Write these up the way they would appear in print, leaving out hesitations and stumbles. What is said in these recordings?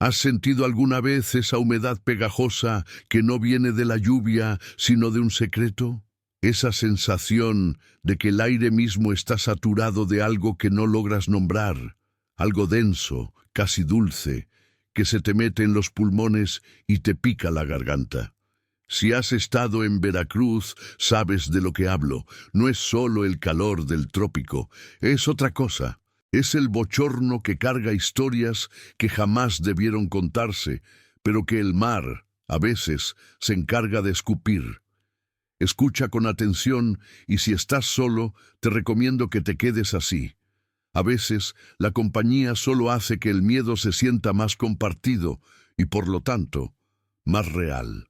¿Has sentido alguna vez esa humedad pegajosa que no viene de la lluvia, sino de un secreto? Esa sensación de que el aire mismo está saturado de algo que no logras nombrar, algo denso, casi dulce, que se te mete en los pulmones y te pica la garganta. Si has estado en Veracruz, sabes de lo que hablo. No es solo el calor del trópico, es otra cosa. Es el bochorno que carga historias que jamás debieron contarse, pero que el mar, a veces, se encarga de escupir. Escucha con atención y si estás solo, te recomiendo que te quedes así. A veces, la compañía solo hace que el miedo se sienta más compartido y, por lo tanto, más real.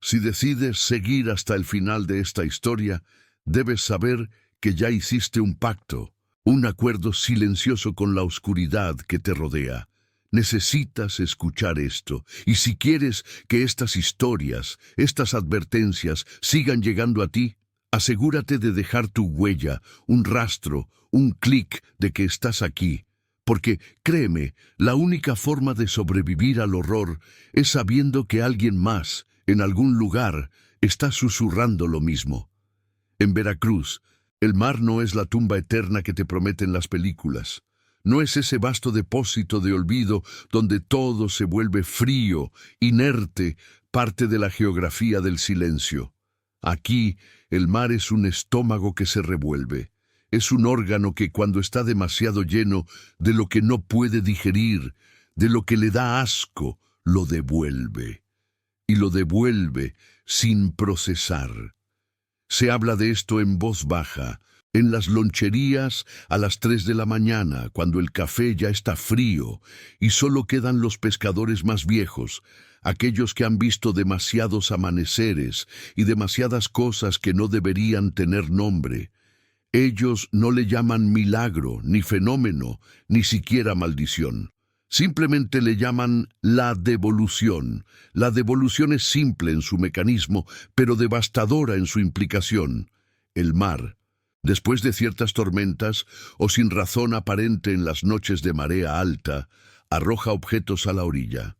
Si decides seguir hasta el final de esta historia, debes saber que ya hiciste un pacto, un acuerdo silencioso con la oscuridad que te rodea. Necesitas escuchar esto, y si quieres que estas historias, estas advertencias sigan llegando a ti, asegúrate de dejar tu huella, un rastro, un clic de que estás aquí. Porque, créeme, la única forma de sobrevivir al horror es sabiendo que alguien más, en algún lugar, está susurrando lo mismo. En Veracruz, el mar no es la tumba eterna que te prometen las películas. No es ese vasto depósito de olvido donde todo se vuelve frío, inerte, parte de la geografía del silencio. Aquí, el mar es un estómago que se revuelve. Es un órgano que cuando está demasiado lleno de lo que no puede digerir, de lo que le da asco, lo devuelve. Y lo devuelve sin procesar. Se habla de esto en voz baja, en las loncherías a las 3 de la mañana, cuando el café ya está frío y solo quedan los pescadores más viejos, aquellos que han visto demasiados amaneceres y demasiadas cosas que no deberían tener nombre. Ellos no le llaman milagro, ni fenómeno, ni siquiera maldición. Simplemente le llaman la devolución. La devolución es simple en su mecanismo, pero devastadora en su implicación. El mar, después de ciertas tormentas, o sin razón aparente en las noches de marea alta, arroja objetos a la orilla.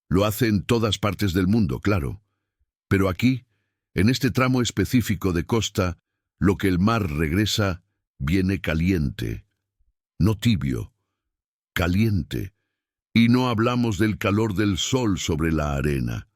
Lo hace en todas partes del mundo, claro. Pero aquí, en este tramo específico de costa, lo que el mar regresa viene caliente, no tibio, caliente. Y no hablamos del calor del sol sobre la arena.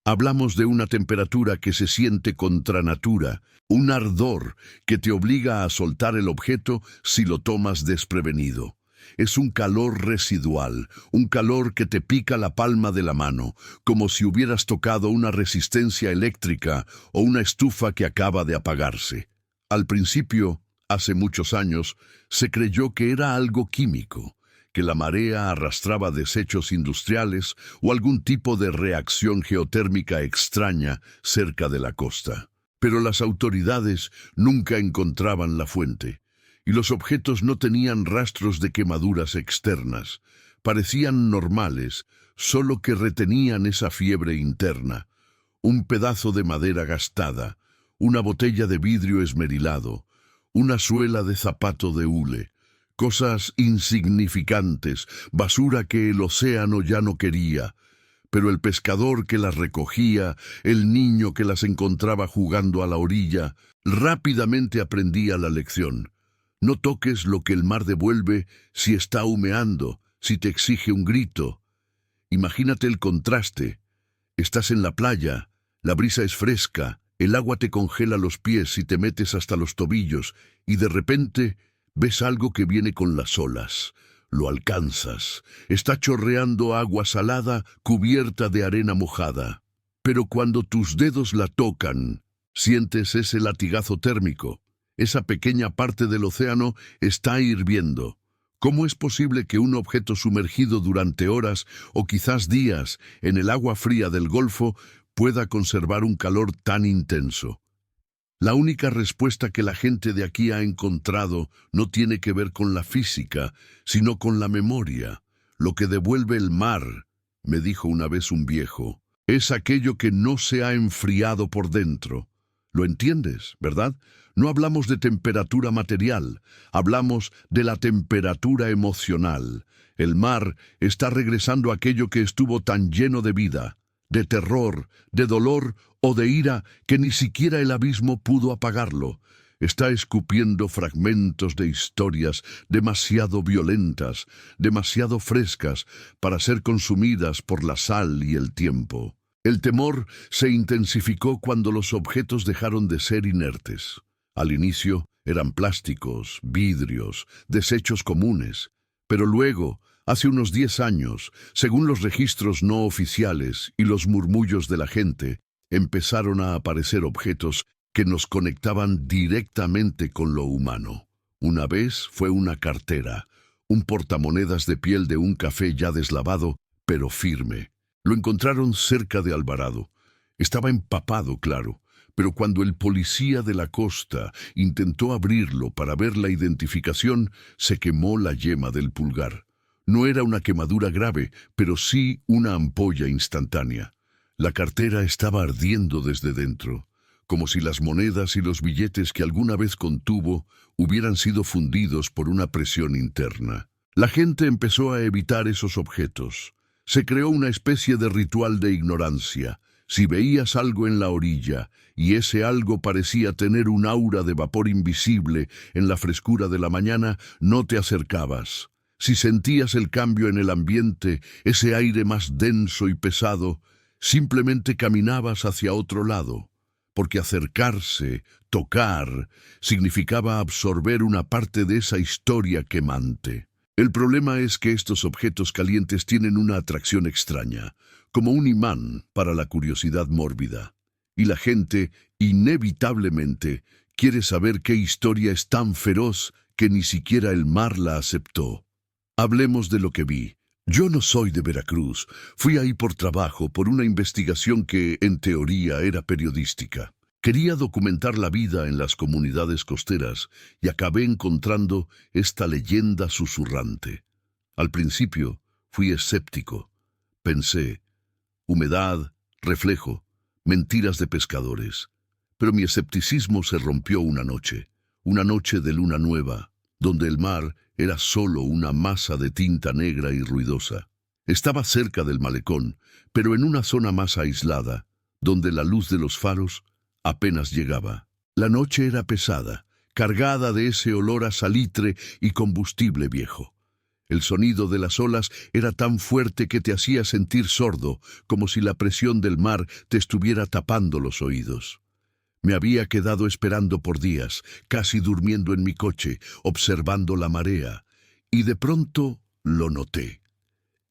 Hablamos de una temperatura que se siente contra natura, un ardor que te obliga a soltar el objeto si lo tomas desprevenido. Es un calor residual, un calor que te pica la palma de la mano, como si hubieras tocado una resistencia eléctrica o una estufa que acaba de apagarse. Al principio, hace muchos años, se creyó que era algo químico, que la marea arrastraba desechos industriales o algún tipo de reacción geotérmica extraña cerca de la costa. Pero las autoridades nunca encontraban la fuente, y los objetos no tenían rastros de quemaduras externas. Parecían normales, solo que retenían esa fiebre interna. Un pedazo de madera gastada, una botella de vidrio esmerilado, una suela de zapato de hule. Cosas insignificantes, basura que el océano ya no quería. Pero el pescador que las recogía, el niño que las encontraba jugando a la orilla, rápidamente aprendía la lección. No toques lo que el mar devuelve si está humeando, si te exige un grito. Imagínate el contraste. Estás en la playa, la brisa es fresca, el agua te congela los pies y te metes hasta los tobillos, y de repente ves algo que viene con las olas. Lo alcanzas. Está chorreando agua salada cubierta de arena mojada. Pero cuando tus dedos la tocan, sientes ese latigazo térmico. Esa pequeña parte del océano está hirviendo. ¿Cómo es posible que un objeto sumergido durante horas o quizás días en el agua fría del Golfo pueda conservar un calor tan intenso? La única respuesta que la gente de aquí ha encontrado no tiene que ver con la física, sino con la memoria. Lo que devuelve el mar, me dijo una vez un viejo, es aquello que no se ha enfriado por dentro. Lo entiendes, ¿verdad? No hablamos de temperatura material, hablamos de la temperatura emocional. El mar está regresando a aquello que estuvo tan lleno de vida, de terror, de dolor o de ira que ni siquiera el abismo pudo apagarlo. Está escupiendo fragmentos de historias demasiado violentas, demasiado frescas para ser consumidas por la sal y el tiempo. El temor se intensificó cuando los objetos dejaron de ser inertes. Al inicio eran plásticos, vidrios, desechos comunes, pero luego, hace unos 10 años, según los registros no oficiales y los murmullos de la gente, empezaron a aparecer objetos que nos conectaban directamente con lo humano. Una vez fue una cartera, un portamonedas de piel de un café ya deslavado, pero firme. Lo encontraron cerca de Alvarado. Estaba empapado, claro, pero cuando el policía de la costa intentó abrirlo para ver la identificación, se quemó la yema del pulgar. No era una quemadura grave, pero sí una ampolla instantánea. La cartera estaba ardiendo desde dentro, como si las monedas y los billetes que alguna vez contuvo hubieran sido fundidos por una presión interna. La gente empezó a evitar esos objetos. Se creó una especie de ritual de ignorancia. Si veías algo en la orilla, y ese algo parecía tener un aura de vapor invisible en la frescura de la mañana, no te acercabas. Si sentías el cambio en el ambiente, ese aire más denso y pesado, simplemente caminabas hacia otro lado, porque acercarse, tocar, significaba absorber una parte de esa historia quemante. El problema es que estos objetos calientes tienen una atracción extraña, como un imán para la curiosidad mórbida. Y la gente, inevitablemente, quiere saber qué historia es tan feroz que ni siquiera el mar la aceptó. Hablemos de lo que vi. Yo no soy de Veracruz. Fui ahí por trabajo, por una investigación que, en teoría, era periodística. Quería documentar la vida en las comunidades costeras y acabé encontrando esta leyenda susurrante. Al principio fui escéptico. Pensé, humedad, reflejo, mentiras de pescadores. Pero mi escepticismo se rompió una noche de luna nueva, donde el mar era solo una masa de tinta negra y ruidosa. Estaba cerca del malecón, pero en una zona más aislada, donde la luz de los faros apenas llegaba. La noche era pesada, cargada de ese olor a salitre y combustible viejo. El sonido de las olas era tan fuerte que te hacía sentir sordo, como si la presión del mar te estuviera tapando los oídos. Me había quedado esperando por días, casi durmiendo en mi coche, observando la marea, y de pronto lo noté.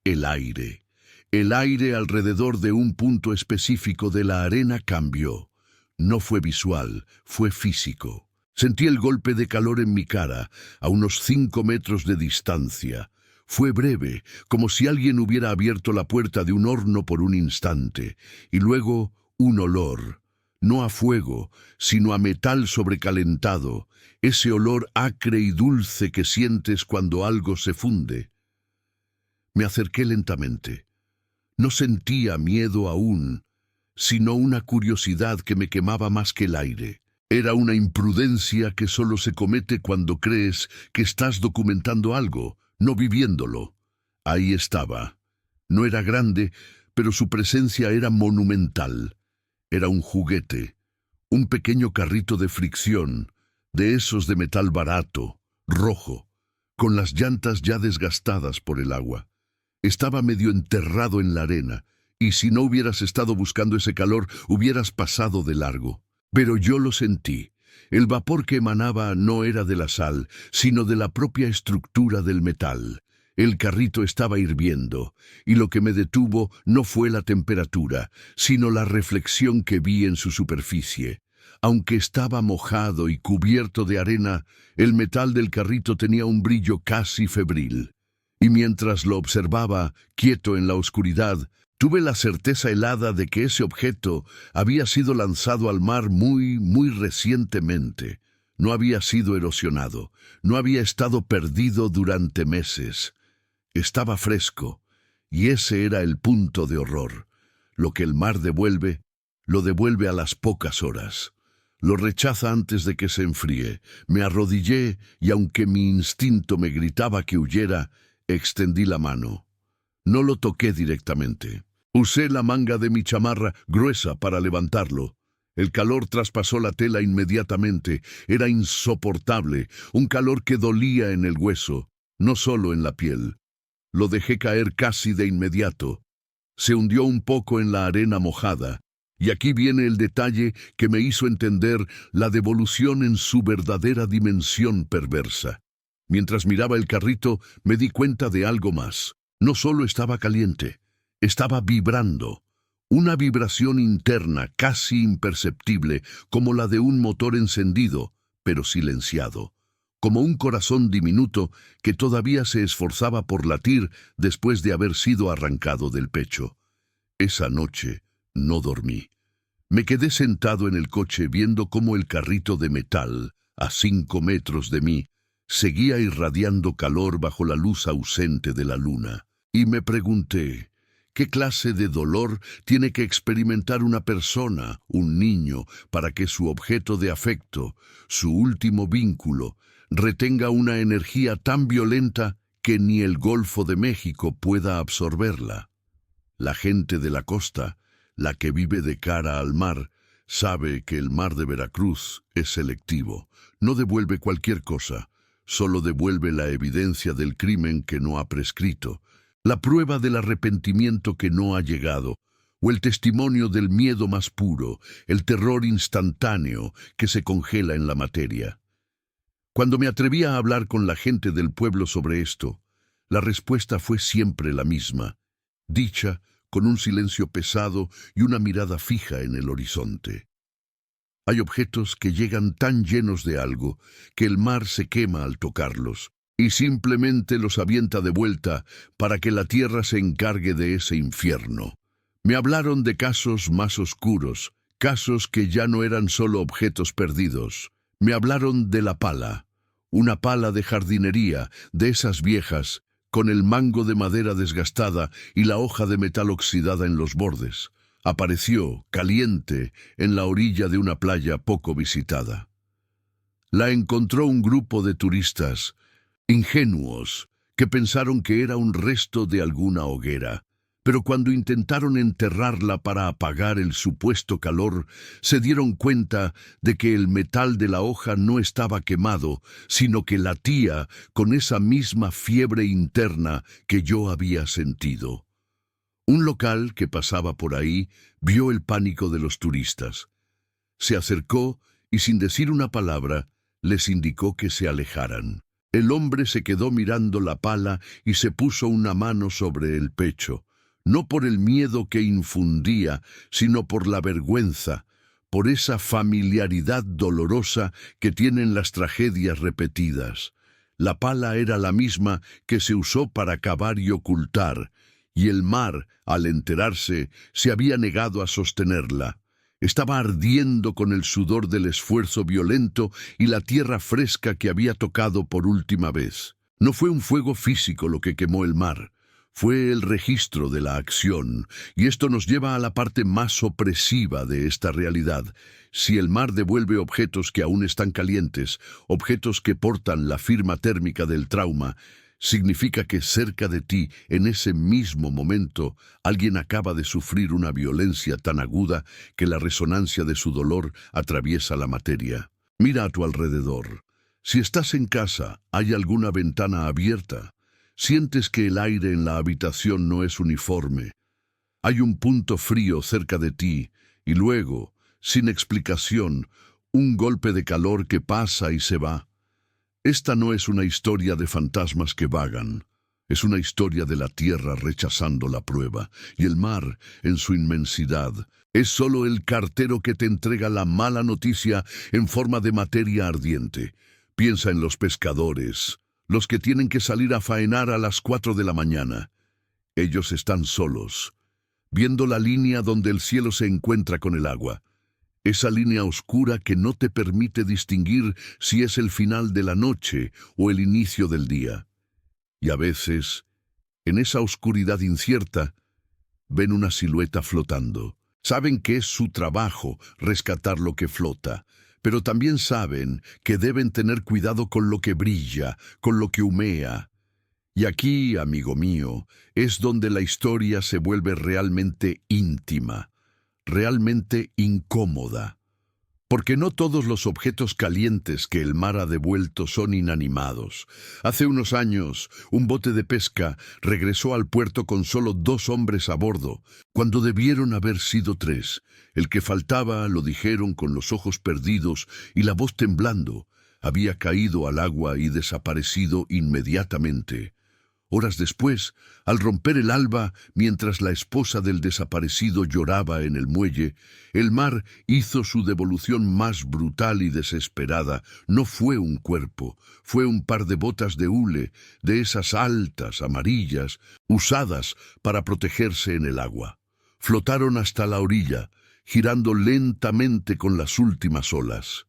El aire. El aire alrededor de un punto específico de la arena cambió. No fue visual, fue físico. Sentí el golpe de calor en mi cara, a unos 5 metros de distancia. Fue breve, como si alguien hubiera abierto la puerta de un horno por un instante, y luego un olor, no a fuego, sino a metal sobrecalentado, ese olor acre y dulce que sientes cuando algo se funde. Me acerqué lentamente. No sentía miedo aún, sino una curiosidad que me quemaba más que el aire. Era una imprudencia que solo se comete cuando crees que estás documentando algo, no viviéndolo. Ahí estaba. No era grande, pero su presencia era monumental. Era un juguete, un pequeño carrito de fricción, de esos de metal barato, rojo, con las llantas ya desgastadas por el agua. Estaba medio enterrado en la arena, y si no hubieras estado buscando ese calor, hubieras pasado de largo. Pero yo lo sentí. El vapor que emanaba no era de la sal, sino de la propia estructura del metal. El carrito estaba hirviendo, y lo que me detuvo no fue la temperatura, sino la reflexión que vi en su superficie. Aunque estaba mojado y cubierto de arena, el metal del carrito tenía un brillo casi febril. Y mientras lo observaba, quieto en la oscuridad, tuve la certeza helada de que ese objeto había sido lanzado al mar muy recientemente. No había sido erosionado, no había estado perdido durante meses. Estaba fresco, y ese era el punto de horror. Lo que el mar devuelve, lo devuelve a las pocas horas. Lo rechaza antes de que se enfríe. Me arrodillé y aunque mi instinto me gritaba que huyera, extendí la mano. No lo toqué directamente. Usé la manga de mi chamarra gruesa para levantarlo. El calor traspasó la tela inmediatamente. Era insoportable, un calor que dolía en el hueso, no solo en la piel. Lo dejé caer casi de inmediato. Se hundió un poco en la arena mojada. Y aquí viene el detalle que me hizo entender la devolución en su verdadera dimensión perversa. Mientras miraba el carrito, me di cuenta de algo más. No solo estaba caliente, estaba vibrando. Una vibración interna casi imperceptible, como la de un motor encendido, pero silenciado. Como un corazón diminuto que todavía se esforzaba por latir después de haber sido arrancado del pecho. Esa noche no dormí. Me quedé sentado en el coche viendo cómo el carrito de metal, a 5 metros de mí, seguía irradiando calor bajo la luz ausente de la luna. Y me pregunté, ¿qué clase de dolor tiene que experimentar una persona, un niño, para que su objeto de afecto, su último vínculo, retenga una energía tan violenta que ni el Golfo de México pueda absorberla? La gente de la costa, la que vive de cara al mar, sabe que el mar de Veracruz es selectivo, no devuelve cualquier cosa, solo devuelve la evidencia del crimen que no ha prescrito, la prueba del arrepentimiento que no ha llegado, o el testimonio del miedo más puro, el terror instantáneo que se congela en la materia. Cuando me atreví a hablar con la gente del pueblo sobre esto, la respuesta fue siempre la misma, dicha con un silencio pesado y una mirada fija en el horizonte. Hay objetos que llegan tan llenos de algo que el mar se quema al tocarlos, y simplemente los avienta de vuelta para que la tierra se encargue de ese infierno. Me hablaron de casos más oscuros, casos que ya no eran solo objetos perdidos. Me hablaron de la pala, una pala de jardinería, de esas viejas, con el mango de madera desgastada y la hoja de metal oxidada en los bordes. Apareció, caliente, en la orilla de una playa poco visitada. La encontró un grupo de turistas, ingenuos, que pensaron que era un resto de alguna hoguera, pero cuando intentaron enterrarla para apagar el supuesto calor, se dieron cuenta de que el metal de la hoja no estaba quemado, sino que latía con esa misma fiebre interna que yo había sentido. Un local que pasaba por ahí vio el pánico de los turistas. Se acercó y sin decir una palabra, les indicó que se alejaran. El hombre se quedó mirando la pala y se puso una mano sobre el pecho, no por el miedo que infundía, sino por la vergüenza, por esa familiaridad dolorosa que tienen las tragedias repetidas. La pala era la misma que se usó para cavar y ocultar, y el mar, al enterarse, se había negado a sostenerla. Estaba ardiendo con el sudor del esfuerzo violento y la tierra fresca que había tocado por última vez. No fue un fuego físico lo que quemó el mar, fue el registro de la acción, y esto nos lleva a la parte más opresiva de esta realidad. Si el mar devuelve objetos que aún están calientes, objetos que portan la firma térmica del trauma, significa que cerca de ti, en ese mismo momento, alguien acaba de sufrir una violencia tan aguda que la resonancia de su dolor atraviesa la materia. Mira a tu alrededor. Si estás en casa, ¿hay alguna ventana abierta? Sientes que el aire en la habitación no es uniforme. Hay un punto frío cerca de ti y luego, sin explicación, un golpe de calor que pasa y se va. Esta no es una historia de fantasmas que vagan, es una historia de la tierra rechazando la prueba, y el mar, en su inmensidad, es solo el cartero que te entrega la mala noticia en forma de materia ardiente. Piensa en los pescadores, los que tienen que salir a faenar a las 4 de la mañana. Ellos están solos, viendo la línea donde el cielo se encuentra con el agua. Esa línea oscura que no te permite distinguir si es el final de la noche o el inicio del día. Y a veces, en esa oscuridad incierta, ven una silueta flotando. Saben que es su trabajo rescatar lo que flota, pero también saben que deben tener cuidado con lo que brilla, con lo que humea. Y aquí, amigo mío, es donde la historia se vuelve realmente íntima, realmente incómoda. Porque no todos los objetos calientes que el mar ha devuelto son inanimados. Hace unos años, un bote de pesca regresó al puerto con solo 2 hombres a bordo, cuando debieron haber sido 3. El que faltaba, lo dijeron con los ojos perdidos y la voz temblando, había caído al agua y desaparecido inmediatamente. Horas después, al romper el alba, mientras la esposa del desaparecido lloraba en el muelle, el mar hizo su devolución más brutal y desesperada. No fue un cuerpo, fue un par de botas de hule, de esas altas, amarillas, usadas para protegerse en el agua. Flotaron hasta la orilla, girando lentamente con las últimas olas.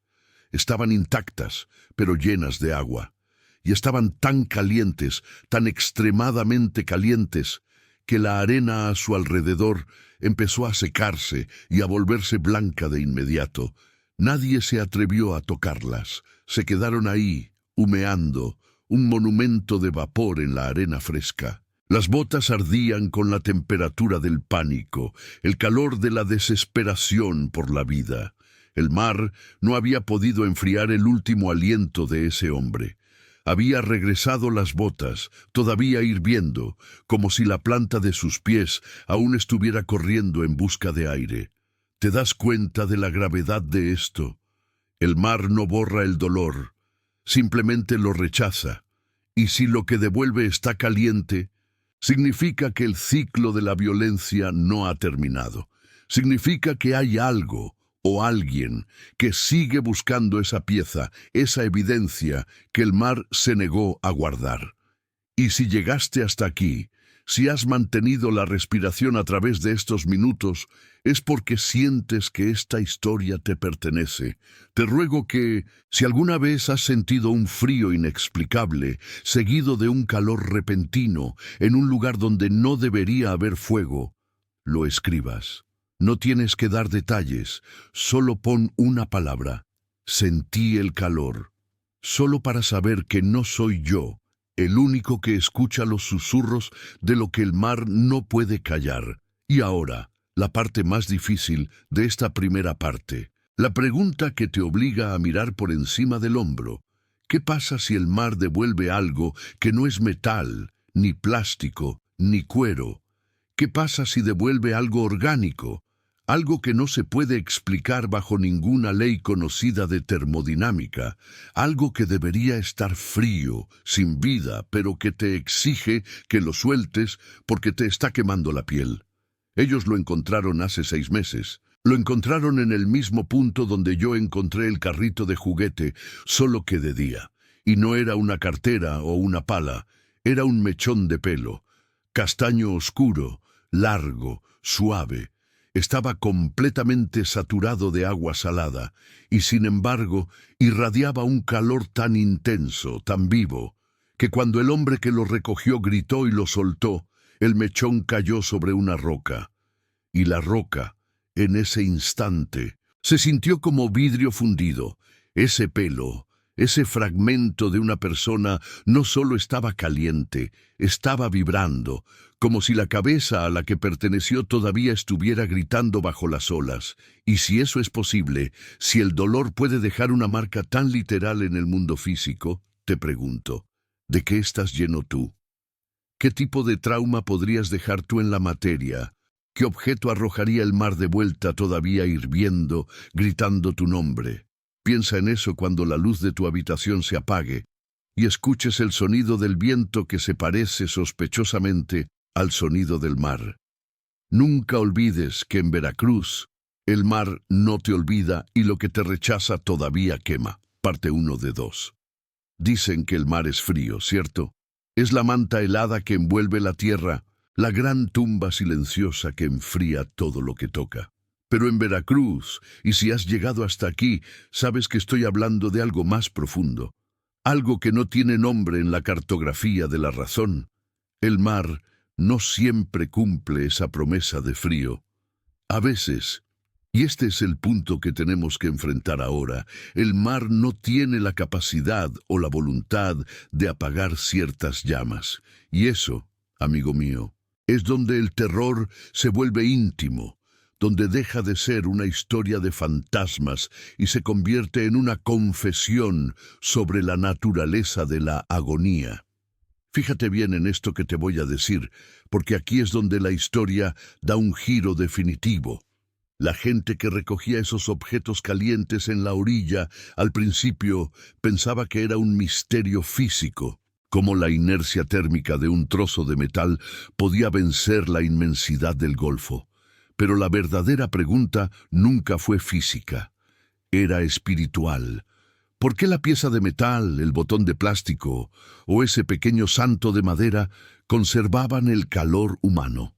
Estaban intactas, pero llenas de agua. Y estaban tan calientes, tan extremadamente calientes, que la arena a su alrededor empezó a secarse y a volverse blanca de inmediato. Nadie se atrevió a tocarlas. Se quedaron ahí, humeando, un monumento de vapor en la arena fresca. Las botas ardían con la temperatura del pánico, el calor de la desesperación por la vida. El mar no había podido enfriar el último aliento de ese hombre. Había regresado las botas, todavía hirviendo, como si la planta de sus pies aún estuviera corriendo en busca de aire. ¿Te das cuenta de la gravedad de esto? El mar no borra el dolor, simplemente lo rechaza. Y si lo que devuelve está caliente, significa que el ciclo de la violencia no ha terminado. Significa que hay algo o alguien que sigue buscando esa pieza, esa evidencia que el mar se negó a guardar. Y si llegaste hasta aquí, si has mantenido la respiración a través de estos minutos, es porque sientes que esta historia te pertenece. Te ruego que, si alguna vez has sentido un frío inexplicable, seguido de un calor repentino, en un lugar donde no debería haber fuego, lo escribas. No tienes que dar detalles, solo pon una palabra. Sentí el calor, solo para saber que no soy yo el único que escucha los susurros de lo que el mar no puede callar. Y ahora, la parte más difícil de esta primera parte, la pregunta que te obliga a mirar por encima del hombro. ¿Qué pasa si el mar devuelve algo que no es metal, ni plástico, ni cuero? ¿Qué pasa si devuelve algo orgánico? Algo que no se puede explicar bajo ninguna ley conocida de termodinámica, algo que debería estar frío, sin vida, pero que te exige que lo sueltes porque te está quemando la piel. Ellos lo encontraron hace 6 meses. Lo encontraron en el mismo punto donde yo encontré el carrito de juguete, solo que de día. Y no era una cartera o una pala, era un mechón de pelo, castaño oscuro, largo, suave. Estaba completamente saturado de agua salada y, sin embargo, irradiaba un calor tan intenso, tan vivo, que cuando el hombre que lo recogió gritó y lo soltó, el mechón cayó sobre una roca. Y la roca, en ese instante, se sintió como vidrio fundido. Ese pelo, ese fragmento de una persona no solo estaba caliente, estaba vibrando, como si la cabeza a la que perteneció todavía estuviera gritando bajo las olas. Y si eso es posible, si el dolor puede dejar una marca tan literal en el mundo físico, te pregunto, ¿de qué estás lleno tú? ¿Qué tipo de trauma podrías dejar tú en la materia? ¿Qué objeto arrojaría el mar de vuelta todavía hirviendo, gritando tu nombre? Piensa en eso cuando la luz de tu habitación se apague y escuches el sonido del viento que se parece sospechosamente al sonido del mar. Nunca olvides que en Veracruz el mar no te olvida y lo que te rechaza todavía quema. Parte 1 de 2. Dicen que el mar es frío, ¿cierto? Es la manta helada que envuelve la tierra, la gran tumba silenciosa que enfría todo lo que toca. Pero en Veracruz, y si has llegado hasta aquí, sabes que estoy hablando de algo más profundo, algo que no tiene nombre en la cartografía de la razón. El mar no siempre cumple esa promesa de frío. A veces, Y este es el punto que tenemos que enfrentar ahora. El mar no tiene la capacidad o la voluntad de apagar ciertas llamas. Y eso, amigo mío, es donde el terror se vuelve íntimo, donde deja de ser una historia de fantasmas y se convierte en una confesión sobre la naturaleza de la agonía. Fíjate bien en esto que te voy a decir, porque aquí es donde la historia da un giro definitivo. La gente que recogía esos objetos calientes en la orilla al principio pensaba que era un misterio físico, cómo la inercia térmica de un trozo de metal podía vencer la inmensidad del Golfo. Pero la verdadera pregunta nunca fue física, era espiritual. ¿Por qué la pieza de metal, el botón de plástico o ese pequeño santo de madera conservaban el calor humano?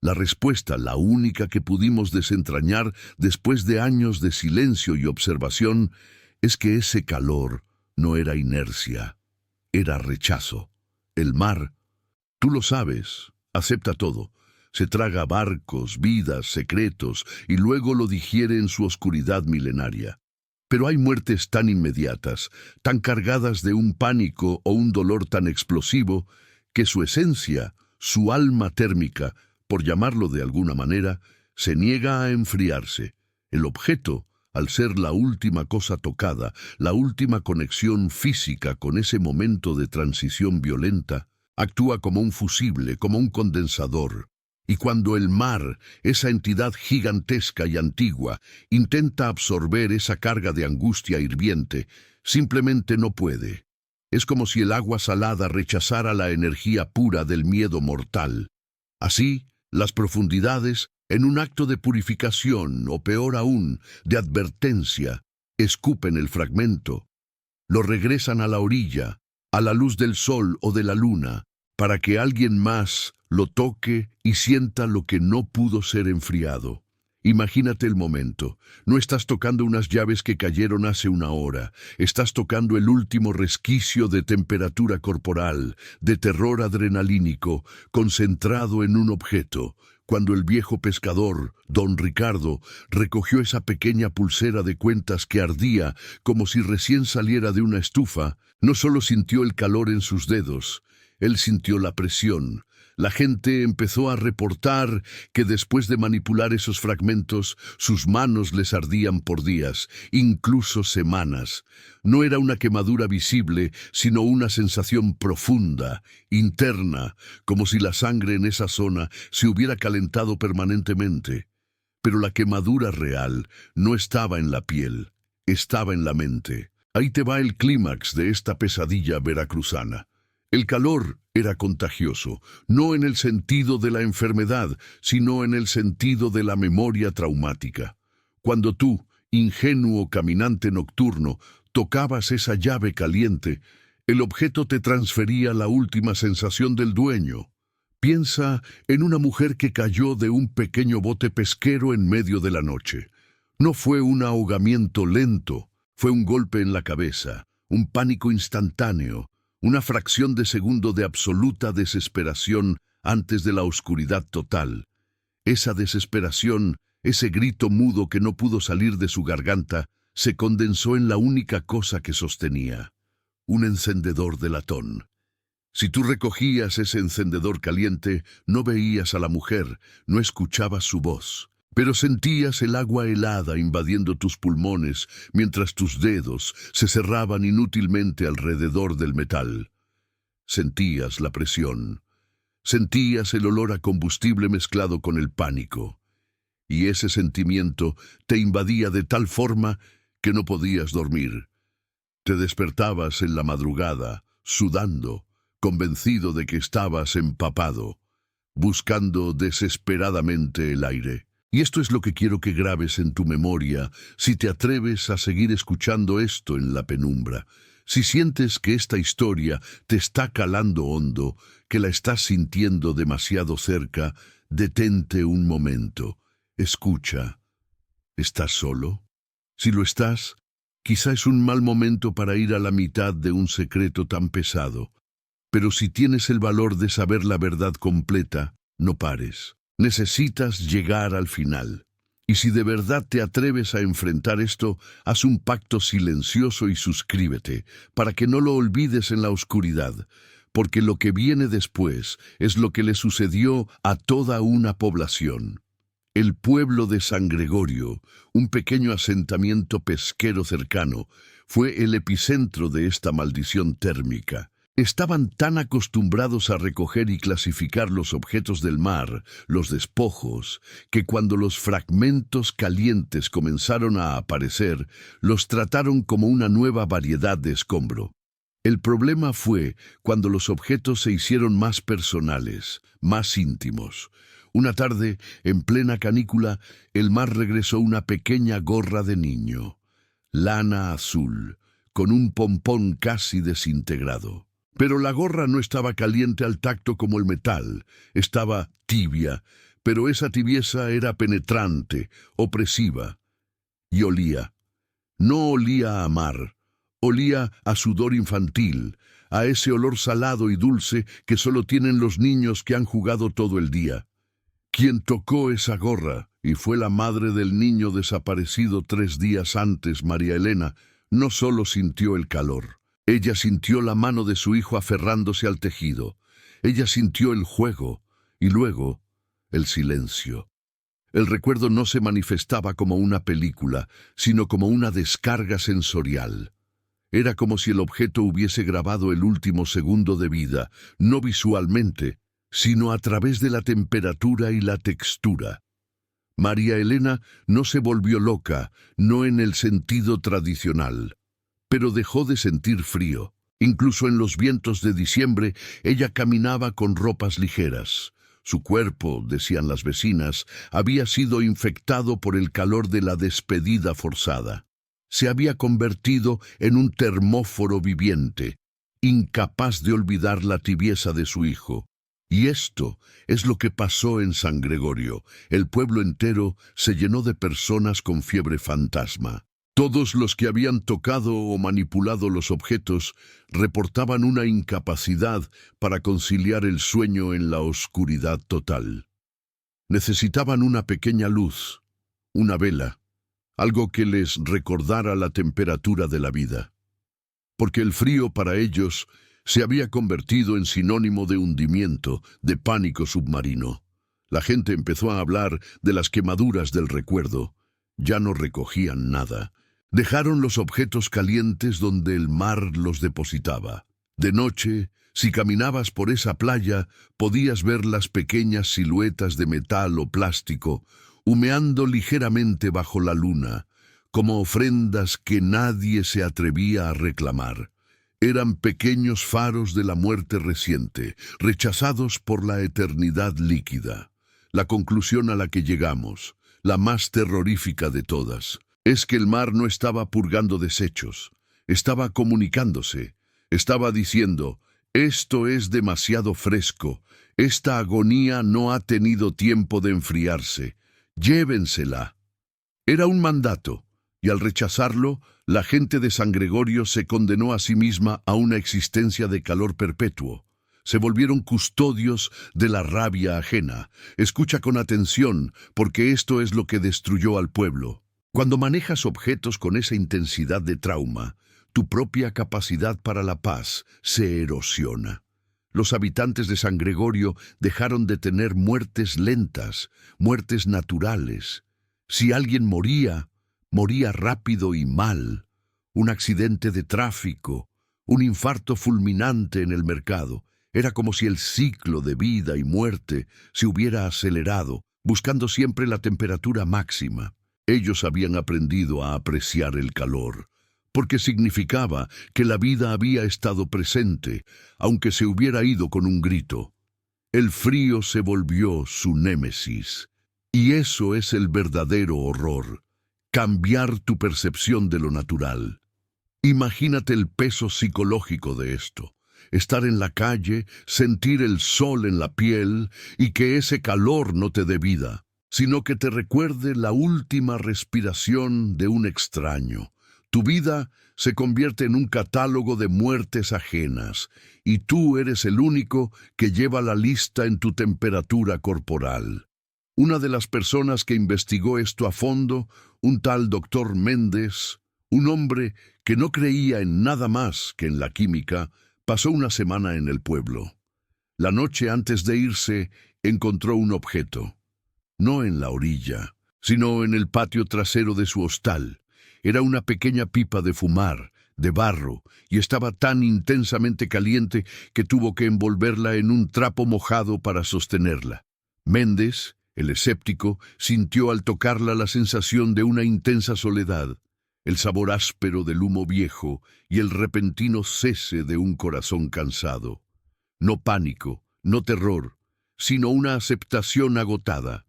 La respuesta, la única que pudimos desentrañar después de años de silencio y observación, es que ese calor no era inercia, era rechazo. El mar, tú lo sabes, acepta todo. Se traga barcos, vidas, secretos, y luego lo digiere en su oscuridad milenaria. Pero hay muertes tan inmediatas, tan cargadas de un pánico o un dolor tan explosivo, que su esencia, su alma térmica, por llamarlo de alguna manera, se niega a enfriarse. El objeto, al ser la última cosa tocada, la última conexión física con ese momento de transición violenta, actúa como un fusible, como un condensador. Y cuando el mar, esa entidad gigantesca y antigua, intenta absorber esa carga de angustia hirviente, simplemente no puede. Es como si el agua salada rechazara la energía pura del miedo mortal. Así, las profundidades, en un acto de purificación, o peor aún, de advertencia, escupen el fragmento, lo regresan a la orilla, a la luz del sol o de la luna, para que alguien más lo toque y sienta lo que no pudo ser enfriado. Imagínate el momento. No estás tocando unas llaves que cayeron hace una hora. Estás tocando el último resquicio de temperatura corporal, de terror adrenalínico, concentrado en un objeto. Cuando el viejo pescador, don Ricardo, recogió esa pequeña pulsera de cuentas que ardía como si recién saliera de una estufa, no solo sintió el calor en sus dedos, él sintió la presión. La gente empezó a reportar que después de manipular esos fragmentos, sus manos les ardían por días, incluso semanas. No era una quemadura visible, sino una sensación profunda, interna, como si la sangre en esa zona se hubiera calentado permanentemente. Pero la quemadura real no estaba en la piel, estaba en la mente. Ahí te va el clímax de esta pesadilla veracruzana. El calor era contagioso, no en el sentido de la enfermedad, sino en el sentido de la memoria traumática. Cuando tú, ingenuo caminante nocturno, tocabas esa llave caliente, el objeto te transfería la última sensación del dueño. Piensa en una mujer que cayó de un pequeño bote pesquero en medio de la noche. No fue un ahogamiento lento, fue un golpe en la cabeza, un pánico instantáneo, una fracción de segundo de absoluta desesperación antes de la oscuridad total. Esa desesperación, ese grito mudo que no pudo salir de su garganta, se condensó en la única cosa que sostenía, un encendedor de latón. Si tú recogías ese encendedor caliente, no veías a la mujer, no escuchabas su voz, pero sentías el agua helada invadiendo tus pulmones mientras tus dedos se cerraban inútilmente alrededor del metal. Sentías la presión, sentías el olor a combustible mezclado con el pánico, y ese sentimiento te invadía de tal forma que no podías dormir. Te despertabas en la madrugada, sudando, convencido de que estabas empapado, buscando desesperadamente el aire. Y esto es lo que quiero que grabes en tu memoria si te atreves a seguir escuchando esto en la penumbra. Si sientes que esta historia te está calando hondo, que la estás sintiendo demasiado cerca, detente un momento. Escucha. ¿Estás solo? Si lo estás, quizá es un mal momento para ir a la mitad de un secreto tan pesado. Pero si tienes el valor de saber la verdad completa, no pares. Necesitas llegar al final. Y si de verdad te atreves a enfrentar esto, haz un pacto silencioso y suscríbete, para que no lo olvides en la oscuridad, porque lo que viene después es lo que le sucedió a toda una población. El pueblo de San Gregorio, un pequeño asentamiento pesquero cercano, fue el epicentro de esta maldición térmica. Estaban tan acostumbrados a recoger y clasificar los objetos del mar, los despojos, que cuando los fragmentos calientes comenzaron a aparecer, los trataron como una nueva variedad de escombro. El problema fue cuando los objetos se hicieron más personales, más íntimos. Una tarde, en plena canícula, el mar regresó una pequeña gorra de niño, lana azul, con un pompón casi desintegrado. Pero la gorra no estaba caliente al tacto como el metal, estaba tibia, pero esa tibieza era penetrante, opresiva, y olía. No olía a mar, olía a sudor infantil, a ese olor salado y dulce que solo tienen los niños que han jugado todo el día. Quien tocó esa gorra, y fue la madre del niño desaparecido 3 días antes, María Elena, no solo sintió el calor. Ella sintió la mano de su hijo aferrándose al tejido. Ella sintió el juego y luego el silencio. El recuerdo no se manifestaba como una película, sino como una descarga sensorial. Era como si el objeto hubiese grabado el último segundo de vida, no visualmente, sino a través de la temperatura y la textura. María Elena no se volvió loca, no en el sentido tradicional, pero dejó de sentir frío. Incluso en los vientos de diciembre, ella caminaba con ropas ligeras. Su cuerpo, decían las vecinas, había sido infectado por el calor de la despedida forzada. Se había convertido en un termóforo viviente, incapaz de olvidar la tibieza de su hijo. Y esto es lo que pasó en San Gregorio. El pueblo entero se llenó de personas con fiebre fantasma. Todos los que habían tocado o manipulado los objetos reportaban una incapacidad para conciliar el sueño en la oscuridad total. Necesitaban una pequeña luz, una vela, algo que les recordara la temperatura de la vida. Porque el frío para ellos se había convertido en sinónimo de hundimiento, de pánico submarino. La gente empezó a hablar de las quemaduras del recuerdo. Ya no recogían nada. Dejaron los objetos calientes donde el mar los depositaba. De noche, si caminabas por esa playa, podías ver las pequeñas siluetas de metal o plástico humeando ligeramente bajo la luna, como ofrendas que nadie se atrevía a reclamar. Eran pequeños faros de la muerte reciente, rechazados por la eternidad líquida. La conclusión a la que llegamos, la más terrorífica de todas, es que el mar no estaba purgando desechos, estaba comunicándose, estaba diciendo: esto es demasiado fresco, esta agonía no ha tenido tiempo de enfriarse, llévensela. Era un mandato, y al rechazarlo, la gente de San Gregorio se condenó a sí misma a una existencia de calor perpetuo. Se volvieron custodios de la rabia ajena. Escucha con atención, porque esto es lo que destruyó al pueblo. Cuando manejas objetos con esa intensidad de trauma, tu propia capacidad para la paz se erosiona. Los habitantes de San Gregorio dejaron de tener muertes lentas, muertes naturales. Si alguien moría, moría rápido y mal. Un accidente de tráfico, un infarto fulminante en el mercado. Era como si el ciclo de vida y muerte se hubiera acelerado, buscando siempre la temperatura máxima. Ellos habían aprendido a apreciar el calor, porque significaba que la vida había estado presente, aunque se hubiera ido con un grito. El frío se volvió su némesis. Y eso es el verdadero horror, cambiar tu percepción de lo natural. Imagínate el peso psicológico de esto. Estar en la calle, sentir el sol en la piel y que ese calor no te dé vida, sino que te recuerde la última respiración de un extraño. Tu vida se convierte en un catálogo de muertes ajenas, y tú eres el único que lleva la lista en tu temperatura corporal. Una de las personas que investigó esto a fondo, un tal doctor Méndez, un hombre que no creía en nada más que en la química, pasó una semana en el pueblo. La noche antes de irse, encontró un objeto. No en la orilla, sino en el patio trasero de su hostal. Era una pequeña pipa de fumar, de barro, y estaba tan intensamente caliente que tuvo que envolverla en un trapo mojado para sostenerla. Méndez, el escéptico, sintió al tocarla la sensación de una intensa soledad, el sabor áspero del humo viejo y el repentino cese de un corazón cansado. No pánico, no terror, sino una aceptación agotada.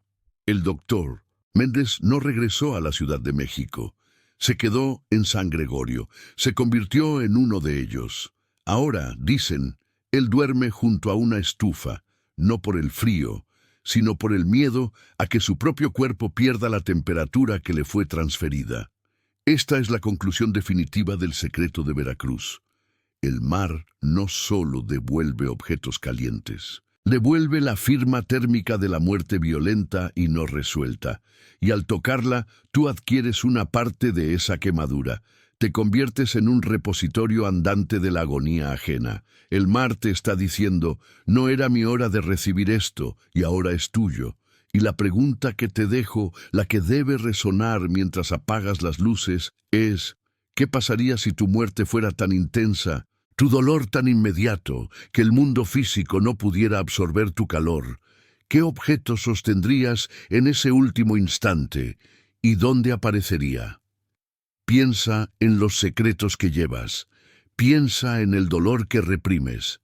El doctor Méndez no regresó a la Ciudad de México. Se quedó en San Gregorio, se convirtió en uno de ellos. Ahora, dicen, él duerme junto a una estufa, no por el frío, sino por el miedo a que su propio cuerpo pierda la temperatura que le fue transferida. Esta es la conclusión definitiva del secreto de Veracruz. El mar no solo devuelve objetos calientes, devuelve la firma térmica de la muerte violenta y no resuelta, y al tocarla, tú adquieres una parte de esa quemadura. Te conviertes en un repositorio andante de la agonía ajena. El mar te está diciendo, no era mi hora de recibir esto, y ahora es tuyo. Y la pregunta que te dejo, la que debe resonar mientras apagas las luces, es, ¿qué pasaría si tu muerte fuera tan intensa, tu dolor tan inmediato, que el mundo físico no pudiera absorber tu calor? ¿Qué objeto sostendrías en ese último instante? ¿Y dónde aparecería? Piensa en los secretos que llevas. Piensa en el dolor que reprimes.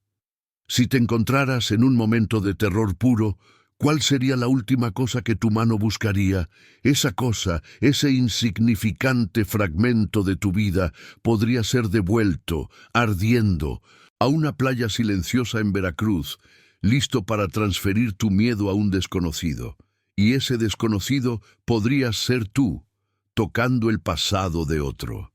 Si te encontraras en un momento de terror puro, ¿cuál sería la última cosa que tu mano buscaría? Esa cosa, ese insignificante fragmento de tu vida, podría ser devuelto, ardiendo, a una playa silenciosa en Veracruz, listo para transferir tu miedo a un desconocido. Y ese desconocido podrías ser tú, tocando el pasado de otro.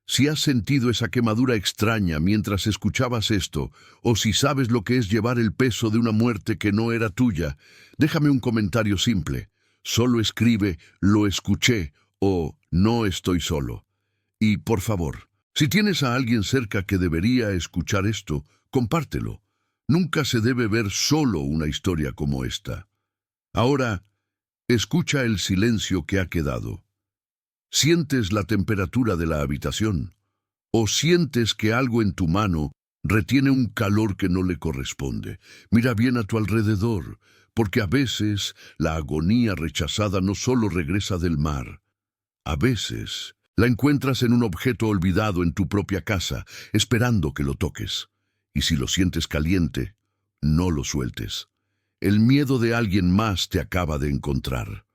Si has sentido esa quemadura extraña mientras escuchabas esto, o si sabes lo que es llevar el peso de una muerte que no era tuya, déjame un comentario simple. Solo escribe «lo escuché» o «no estoy solo». Y, por favor, si tienes a alguien cerca que debería escuchar esto, compártelo. Nunca se debe ver solo una historia como esta. Ahora, escucha el silencio que ha quedado. ¿Sientes la temperatura de la habitación? ¿O sientes que algo en tu mano retiene un calor que no le corresponde? Mira bien a tu alrededor, porque a veces la agonía rechazada no solo regresa del mar. A veces la encuentras en un objeto olvidado en tu propia casa, esperando que lo toques. Y si lo sientes caliente, no lo sueltes. El miedo de alguien más te acaba de encontrar.